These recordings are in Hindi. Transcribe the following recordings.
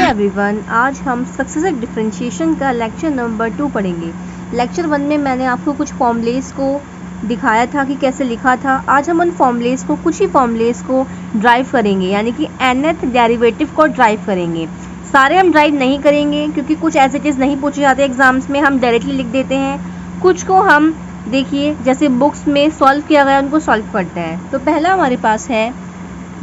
एवरीवन, आज हम सक्सेसिव डिफरेंशिएशन का लेक्चर नंबर 2 पढ़ेंगे। लेक्चर 1 में मैंने आपको कुछ फॉर्मूलेस को दिखाया था कि कैसे लिखा था। आज हम उन फॉर्मूलेस को कुछ ही फॉर्मूलेस को ड्राइव करेंगे, यानी कि nth डेरिवेटिव को ड्राइव करेंगे। सारे हम ड्राइव नहीं करेंगे क्योंकि कुछ ऐसे चीज़ नहीं पूछे जाते एग्जाम्स में, हम डायरेक्टली लिख देते हैं। कुछ को हम देखिए जैसे बुक्स में सॉल्व किया गया उनको सॉल्व करते हैं। तो पहला हमारे पास है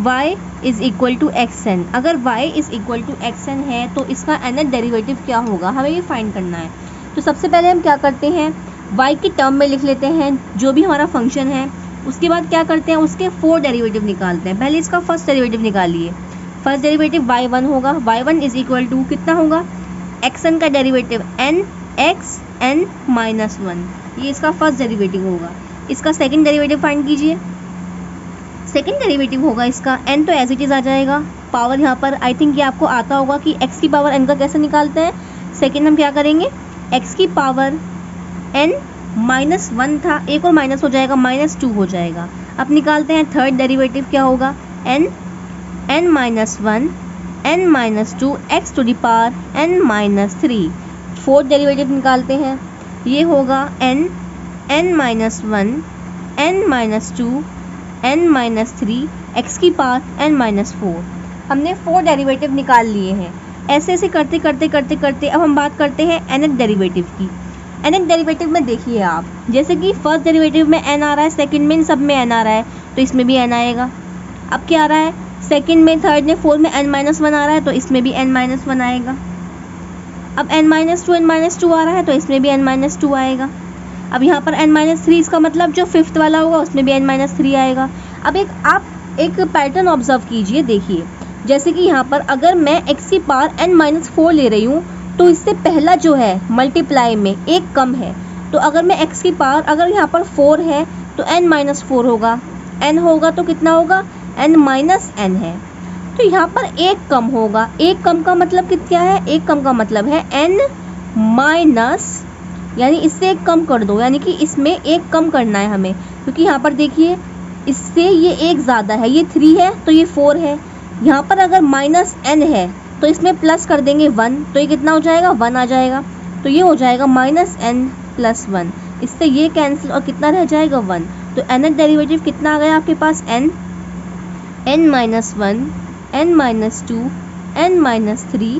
y is equal to x n. अगर y is equal to x n है तो इसका nth डेरिवेटिव क्या होगा, हमें ये फाइंड करना है। तो सबसे पहले हम क्या करते हैं, y की टर्म में लिख लेते हैं जो भी हमारा फंक्शन है। उसके बाद क्या करते हैं, उसके 4 डेरिवेटिव निकालते हैं। पहले इसका फर्स्ट डेरिवेटिव निकालिए। फर्स्ट डेरिवेटिव y1 होगा। y1 इज़ इक्वल टू कितना होगा, एक्स एन का derivative n x n minus 1, ये इसका फर्स्ट डेरिवेटिव होगा। इसका सेकेंड डेरिवेटिव फाइंड कीजिए। सेकेंड डेरिवेटिव होगा इसका n, तो एज इट इज़ आ जाएगा। पावर यहाँ पर आई थिंक ये आपको आता होगा कि x की पावर n का कैसे निकालते हैं। सेकेंड हम क्या करेंगे, x की पावर n माइनस 1 था, एक और माइनस हो जाएगा, माइनस 2 हो जाएगा। अब निकालते हैं थर्ड डेरिवेटिव, क्या होगा n minus 1 n minus 2 x to the power n minus 3। Fourth derivative निकालते हैं, ये होगा n minus 1 n minus 2 n minus 3 x की पावर n माइनस 4। हमने 4 डेरिवेटिव निकाल लिए हैं। ऐसे ऐसे करते करते करते करते अब हम बात करते हैं nth डेरिवेटिव की। nth डेरिवेटिव में देखिए आप, जैसे कि फर्स्ट डेरिवेटिव में n आ रहा है, सेकंड में इन सब में n आ रहा है, तो इसमें भी n आएगा। अब क्या आ रहा है, सेकंड में, थर्ड में, फोर्थ में n माइनस 1 आ रहा है, तो इसमें भी n माइनस 1 आएगा। अब n माइनस 2 आ रहा है, तो इसमें भी n माइनस 2 आएगा। अब यहाँ पर n माइनस 3, इसका मतलब जो फिफ्थ वाला होगा उसमें भी n माइनस 3 आएगा। अब आप एक पैटर्न ऑब्जर्व कीजिए, देखिए जैसे कि यहाँ पर अगर मैं x की पावर n माइनस 4 ले रही हूँ तो इससे पहला जो है मल्टीप्लाई में एक कम है। तो अगर मैं x की पावर, अगर यहाँ पर 4 है तो n माइनस 4 होगा, n होगा तो कितना होगा, n माइनस n है। तो यहाँ पर एक कम होगा। एक कम का मतलब क्या है, एक कम का मतलब है n माइनस, यानी इससे एक कम कर दो, यानी कि इसमें एक कम करना है हमें, क्योंकि यहाँ पर देखिए इससे ये एक ज़्यादा है, ये 3 है तो ये 4 है। यहाँ पर अगर माइनस n है तो इसमें प्लस कर देंगे 1, तो ये कितना हो जाएगा, 1 आ जाएगा। तो ये हो जाएगा माइनस n प्लस 1, इससे ये कैंसिल और कितना रह जाएगा, 1। तो nth डेरिवेटिव कितना आ गया आपके पास, n minus 1 n minus 2 n minus 3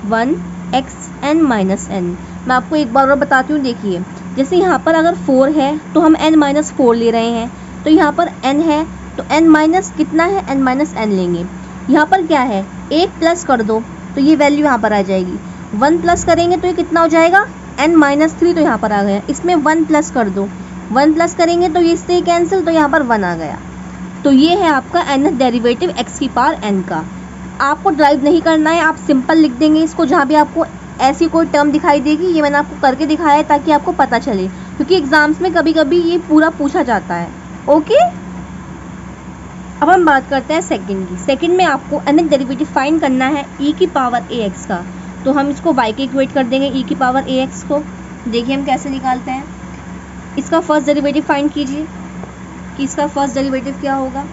1 x n minus n। मैं आपको एक बार और बताती हूँ, देखिए जैसे यहाँ पर अगर 4 है तो हम n माइनस 4 ले रहे हैं, तो यहाँ पर n है तो n माइनस कितना है, n माइनस n लेंगे। यहाँ पर क्या है, एक प्लस कर दो तो ये वैल्यू यहाँ पर आ जाएगी। 1 प्लस करेंगे तो ये कितना हो जाएगा, n माइनस 3, तो यहाँ पर आ गया। इसमें 1 प्लस कर दो, 1 प्लस करेंगे तो ये इससे कैंसिल, तो यहाँ पर 1 आ गया। तो ये है आपका nth डेरिवेटिव x की पावर n का। आपको ड्राइव नहीं करना है, आप सिंपल लिख देंगे इसको। जहाँ भी आपको ऐसी कोई टर्म दिखाई देगी, ये मैंने आपको करके दिखाया है ताकि आपको पता चले, क्योंकि एग्जाम्स में कभी कभी ये पूरा पूछा जाता है। ओके, अब हम बात करते हैं सेकंड की। सेकंड में आपको nth डेरिवेटिव फाइंड करना है e की पावर ax का, तो हम इसको y के इक्वेट कर देंगे e की पावर ax को। देखिए हम कैसे निकालते हैं। इसका फर्स्ट डेरिवेटिव फाइंड कीजिए कि इसका फर्स्ट डेरिवेटिव क्या होगा।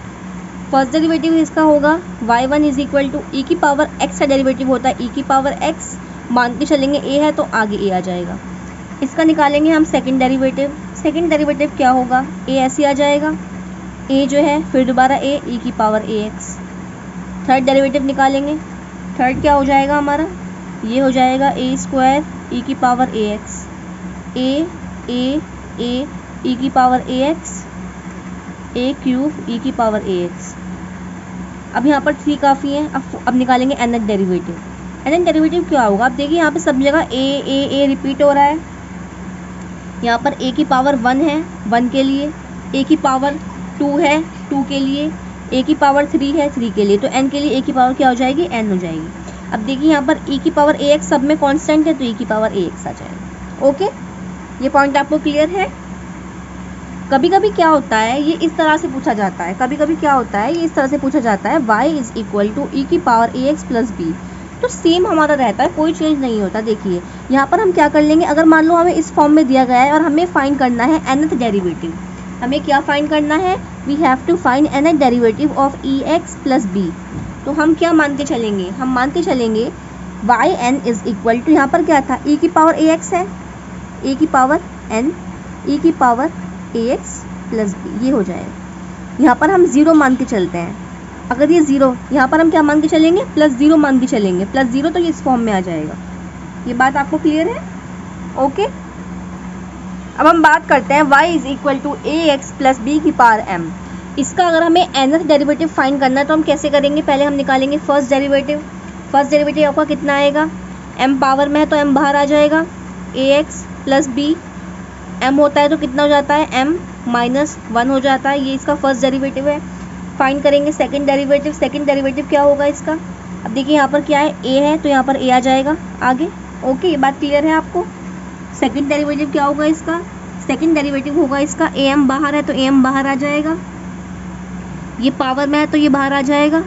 फर्स्ट डेरिवेटिव इसका होगा y1 इज इक्वल टू ई की पावर x का डेरिवेटिव होता है e की पावर x, मान के चलेंगे a है तो आगे a आ जाएगा। इसका निकालेंगे हम सेकंड डेरिवेटिव। सेकंड डेरिवेटिव क्या होगा, a ऐसे आ जाएगा, a जो है फिर दोबारा a e की पावर ax। थर्ड डेरिवेटिव निकालेंगे। थर्ड क्या हो जाएगा हमारा, ये हो जाएगा a स्क्वायर e की पावर ax, a e की power ax, a cube e की पावर ax। अब यहाँ पर 3 काफ़ी है। अब निकालेंगे nth डेरिवेटिव। nth डेरिवेटिव क्या होगा, अब देखिए यहाँ पे सब जगह a रिपीट हो रहा है। यहाँ पर a की पावर 1 है 1 के लिए, a की पावर 2 है 2 के लिए, a की पावर 3 है 3 के लिए, तो n के लिए a की पावर क्या हो जाएगी, n हो जाएगी। अब देखिए यहाँ पर e की पावर ax सब में कांस्टेंट है, तो e की पावर ax आ जाएगा। ओके, ये पॉइंट आपको क्लियर है। कभी कभी क्या होता है, ये इस तरह से पूछा जाता है, कभी कभी क्या होता है, ये इस तरह से पूछा जाता है y इज इक्वल टू ई की पावर ax प्लस b, तो सेम हमारा रहता है, कोई चेंज नहीं होता। देखिए यहाँ पर हम क्या कर लेंगे, अगर मान लो हमें इस फॉर्म में दिया गया है और हमें फाइंड करना है nth डेरिवेटिव, हमें क्या फाइंड करना है, we have to find nth derivative of ex plus b। तो हम क्या मान के चलेंगे, हम मान के चलेंगे y n is equal to, यहाँ पर क्या था, e की पावर ए एक्स है, e की पावर n, e की power a x plus b, ये हो जाएगा। यहाँ पर हम 0 मान के चलते हैं, अगर ये 0, यहाँ पर हम क्या मान के चलेंगे, +0 मान के चलेंगे, +0 तो ये इस फॉर्म में आ जाएगा। ये बात आपको क्लियर है? ओके। अब हम बात करते हैं y is equal to a x plus b की पावर m। इसका अगर हमें nth डेरिवेटिव फाइंड करना है तो हम कैसे करेंगे, पहले हम निकालेंगे फर्स्ट डेरिवेटिव। फर्स्ट डेरिवेटिव आपका कितना आएगा, m पावर में है तो m बाहर आ जाएगा, ए एक्स प्लस बी, m होता है तो कितना हो जाता है, m माइनस 1 हो जाता है। ये इसका फर्स्ट डेरिवेटिव है। फाइंड करेंगे सेकंड डेरिवेटिव। सेकंड डेरिवेटिव क्या होगा इसका, अब देखिए यहाँ पर क्या है, a है तो यहाँ पर a आ जाएगा आगे। ओके, ये बात क्लियर है आपको? सेकंड डेरिवेटिव क्या होगा इसका, सेकंड डेरिवेटिव होगा इसका am बाहर है तो am बाहर आ जाएगा, ये पावर में है तो ये बाहर आ जाएगा,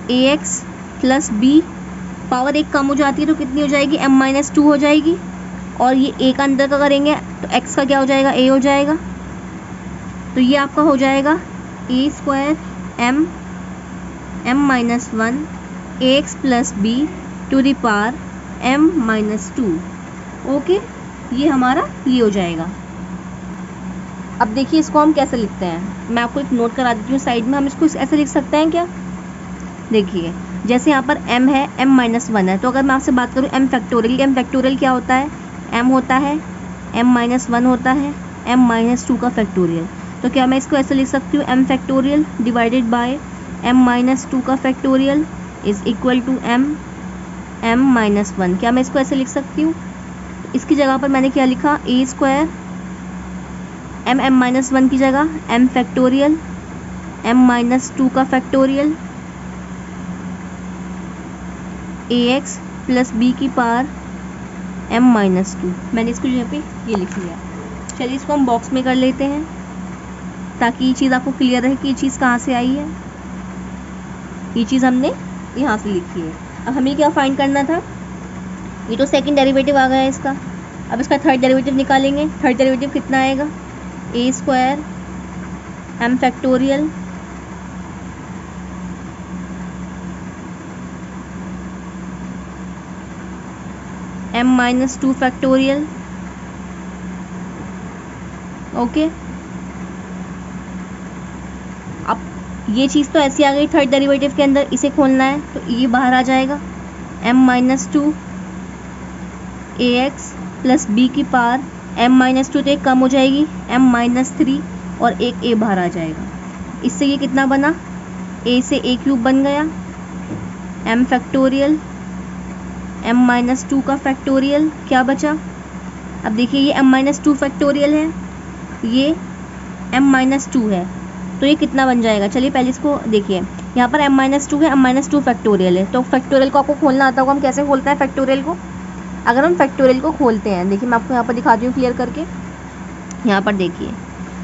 ax प्लस बी, पावर एक कम हो जाती है तो कितनी हो जाएगी, m माइनस 2 हो जाएगी, और ये a का अंदर का करेंगे तो x का क्या हो जाएगा, a हो जाएगा। तो ये आपका हो जाएगा a square m minus 1 ax plus b to the power m minus 2। Okay, ये हमारा ये हो जाएगा। अब देखिए इसको हम कैसे लिखते हैं, मैं आपको एक नोट करा देती हूँ साइड में। हम इसको ऐसे लिख सकते हैं क्या, देखिए जैसे यहाँ पर m है, m माइनस 1 है, तो अगर मैं आपसे बात करूँ m फैक्टोरियल क्या होता है, m होता है m माइनस 1 होता है m माइनस 2 का फैक्टोरियल। तो क्या मैं इसको ऐसे लिख सकती हूँ, m factorial divided by m minus 2 का factorial is equal to m minus 1। क्या मैं इसको ऐसे लिख सकती हूँ? इसकी जगह पर मैंने क्या लिखा, a स्क्वायर m माइनस 1 की जगह m फैक्टोरियल m माइनस 2 का फैक्टोरियल ax प्लस बी की पावर m माइनस 2। मैंने इसको यहाँ पे ये लिख लिया। चलिए इसको हम बॉक्स में कर लेते हैं ताकि ये चीज़ आपको क्लियर रहे कि ये चीज़ कहाँ से आई है। ये चीज़ हमने यहाँ से लिखी है। अब हमें क्या फाइंड करना था, ये तो सेकंड डेरिवेटिव आ गया है इसका। अब इसका थर्ड डेरिवेटिव निकालेंगे। थर्ड डेरिवेटिव कितना आएगा, a square m factorial m minus 2 factorial. Okay, अब ये चीज़ तो ऐसी आ गई थर्ड डेरिवेटिव के अंदर, इसे खोलना है तो ये बाहर आ जाएगा m minus 2 ax plus b की पावर m माइनस 2 तो एक कम हो जाएगी m माइनस 3 और एक a बाहर आ जाएगा। इससे ये कितना बना, a से a क्यूब बन गया, m फैक्टोरियल m माइनस 2 का फैक्टोरियल क्या बचा। अब देखिए ये m माइनस 2 फैक्टोरियल है, ये m माइनस 2 है, तो ये कितना बन जाएगा। चलिए पहले इसको देखिए, यहाँ पर m माइनस 2 है, m माइनस 2 फैक्टोरियल है, तो फैक्टोरियल को आपको खोलना आता होगा। हम कैसे खोलते हैं फैक्टोरियल को, अगर हम फैक्टोरियल को खोलते हैं, देखिए मैं आपको यहाँ पर दिखाती हूँ क्लियर करके। यहाँ पर देखिए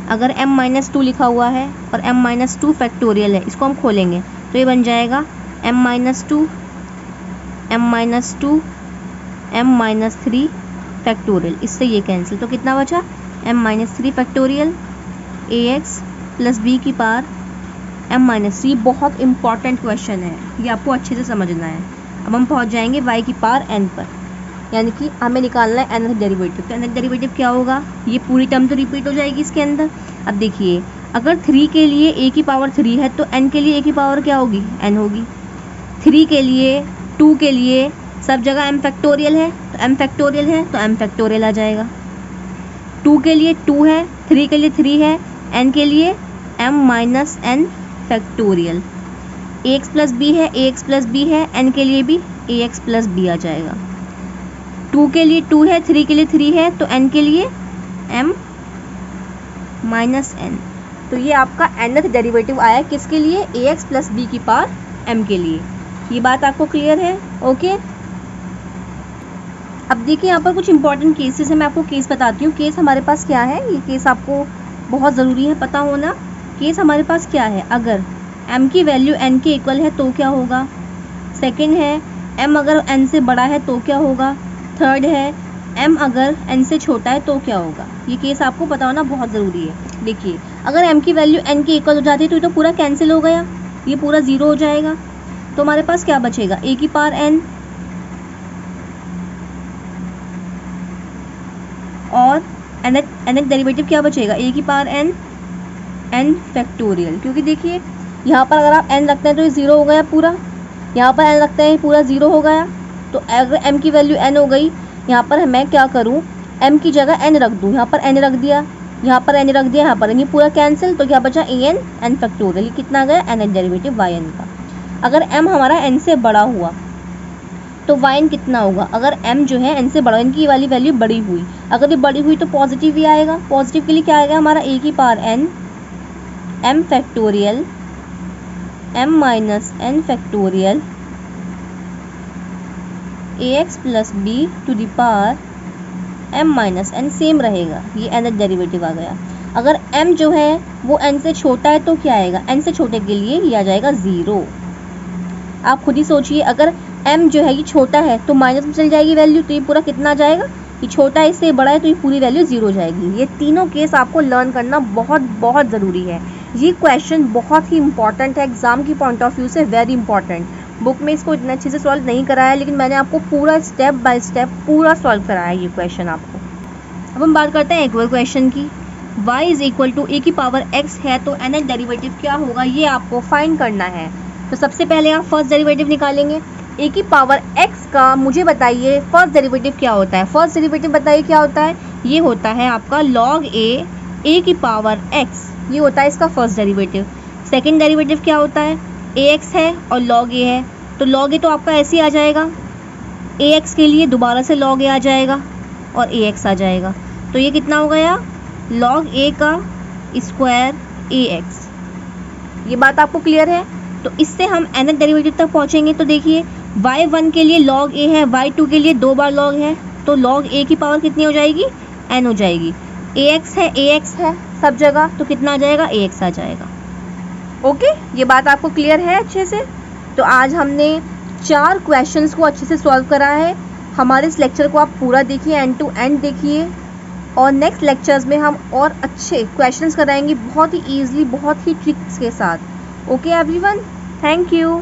अगर m माइनस 2 लिखा हुआ है और m माइनस 2 फैक्टोरियल है, इसको हम खोलेंगे तो ये बन जाएगा m minus 2 m minus 2 m minus 3 factorial. इससे ये कैंसिल, तो कितना बचा m minus 3 factorial ax plus b की पावर m माइनस 3। बहुत इंपॉर्टेंट क्वेश्चन है, ये आपको अच्छे से समझना है। अब हम पहुंच जाएंगे y की पावर n पर, यानी कि हमें निकालना है nth डेरिवेटिव। तो nth डेरिवेटिव क्या होगा, ये पूरी टर्म तो रिपीट हो जाएगी इसके अंदर। अब देखिए अगर 3 के लिए a की पावर 3 है तो n के लिए a की पावर क्या होगी, n होगी। 3 के लिए, 2 के लिए, सब जगह m फैक्टोरियल है तो m फैक्टोरियल है तो m फैक्टोरियल आ जाएगा। 2 के लिए 2 है, 3 के लिए 3 है, n के लिए m minus n factorial. ax plus b है, ax प्लस बी है, n के लिए भी ax प्लस बी आ जाएगा। 2 के लिए 2 है, 3 के लिए 3 है, तो n के लिए m माइनस n। तो ये आपका nth डेरिवेटिव आया किसके लिए, ax प्लस बी की पावर m के लिए। ये बात आपको क्लियर है? ओके। अब देखिए यहाँ पर कुछ इंपॉर्टेंट केसेस है, मैं आपको केस बताती हूँ। केस हमारे पास क्या है, ये केस आपको बहुत ज़रूरी है पता होना। केस हमारे पास क्या है, अगर m की वैल्यू n के इक्वल है तो क्या होगा। सेकंड है m अगर n से बड़ा है तो क्या होगा। थर्ड है m अगर n से छोटा है तो क्या होगा। ये केस आपको पता होना बहुत ज़रूरी है। देखिए अगर m की वैल्यू n के इक्वल हो जाती है तो ये तो पूरा कैंसिल हो गया, ये पूरा ज़ीरो हो जाएगा। तो तो हमारे पास क्या बचेगा, a की पावर n और nth डेरिवेटिव क्या बचेगा, a की पावर n फैक्टोरियल। क्योंकि देखिए यहाँ पर अगर आप n रखते हैं तो ये 0 हो गया पूरा, यहाँ पर n रखते हैं पूरा 0 हो गया। तो अगर m की वैल्यू n हो गई, यहाँ पर मैं क्या करूँ, m की जगह n रख दूँ, यहाँ पर n रख दिया, यहाँ पर n रख दिया, यहाँ पर ये पूरा कैंसिल, तो क्या बचा n फैक्टोरियल। ये कितना गया, nth डेरिवेटिव yn का। अगर m हमारा n से बड़ा हुआ तो yn कितना होगा, अगर m जो है n से बड़ा, इनकी वाली वैल्यू बड़ी हुई, अगर ये बड़ी हुई तो पॉजिटिव ही आएगा। पॉजिटिव के लिए क्या आएगा हमारा, a की power n m factorial m minus n factorial ax plus b to the power m minus n same रहेगा, ये nth डेरिवेटिव आ गया। अगर m जो है वो n से छोटा है तो क्या आएगा, n से छोटे के लिए ये आ जाएगा 0। आप खुद ही सोचिए, अगर m जो है ये छोटा है तो माइनस में चल जाएगी वैल्यू, तो ये पूरा कितना आ जाएगा, ये छोटा है इससे बड़ा है तो ये पूरी वैल्यू 0 हो जाएगी। ये तीनों केस आपको लर्न करना बहुत बहुत ज़रूरी है। ये क्वेश्चन बहुत ही इंपॉर्टेंट है, एग्जाम की पॉइंट ऑफ व्यू से वेरी इंपॉर्टेंट। बुक में इसको इतना अच्छे से सॉल्व नहीं कराया है, लेकिन मैंने आपको पूरा स्टेप बाय स्टेप पूरा सॉल्व कराया है ये क्वेश्चन आपको। अब हम बात करते हैं इक्वल क्वेश्चन की। y is equal to a की पावर x है तो nth डेरिवेटिव क्या होगा, ये आपको फाइंड करना है। तो सबसे पहले आप फर्स्ट डेरिवेटिव निकालेंगे। a की पावर x का मुझे बताइए फर्स्ट डेरिवेटिव क्या होता है, फर्स्ट डेरिवेटिव बताइए क्या होता है, ये होता है आपका log a की पावर x, ये होता है इसका फर्स्ट डेरिवेटिव। सेकंड डेरिवेटिव क्या होता है, ax है और log a है, तो log a तो आपका ऐसे ही आ जाएगा, ax के लिए दोबारा से log a आ जाएगा और ax आ जाएगा, तो ये कितना हो गया, log a का स्क्वायर ax। ये बात आपको क्लियर है। तो इससे हम nth डेरिवेटिव तक पहुंचेंगे। तो देखिए y1 के लिए log a है, y2 के लिए 2 बार log है, तो log a की पावर कितनी हो जाएगी, n हो जाएगी। ax है सब जगह, तो कितना आ जाएगा, ax आ जाएगा। ओके, ये बात आपको क्लियर है अच्छे से। तो आज हमने 4 क्वेश्चंस को अच्छे से सॉल्व करा है। हमारे इस लेक्चर को आप पूरा देखिए, एंड टू एंड देखिए, और नेक्स्ट लेक्चर्स में हम और अच्छे क्वेश्चंस कराएंगे बहुत ही ईजिली, बहुत ही ट्रिक्स के साथ। Okay everyone, thank you.